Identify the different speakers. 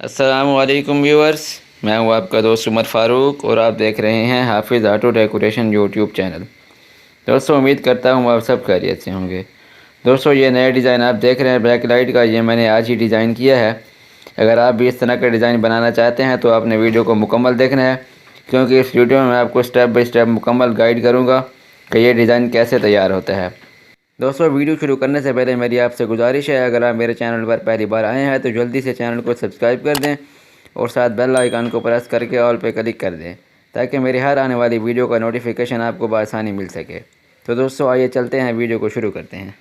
Speaker 1: अस्सलामुअलैकुम व्यूअर्स, मैं हूं आपका दोस्त उमर फ़ारूक और आप देख रहे हैं हाफिज़ ऑटो डेकोरेशन यूट्यूब चैनल। दोस्तों, उम्मीद करता हूं आप सब खैरियत से होंगे। दोस्तों, ये नया डिज़ाइन आप देख रहे हैं बैकलाइट का, ये मैंने आज ही डिज़ाइन किया है। अगर आप भी इस तरह का डिज़ाइन बनाना चाहते हैं तो आपने वीडियो को मुकम्मल देखना है, क्योंकि इस वीडियो में मैं आपको स्टेप बाय स्टेप मुकम्मल गाइड करूँगा कि ये डिज़ाइन कैसे तैयार होता है। दोस्तों, वीडियो शुरू करने से पहले मेरी आपसे गुजारिश है, अगर आप मेरे चैनल पर पहली बार आए हैं तो जल्दी से चैनल को सब्सक्राइब कर दें और साथ बेल आइकन को प्रेस करके ऑल पे क्लिक कर दें, ताकि मेरी हर आने वाली वीडियो का नोटिफिकेशन आपको बआसानी मिल सके। तो दोस्तों, आइए चलते हैं, वीडियो को शुरू करते हैं।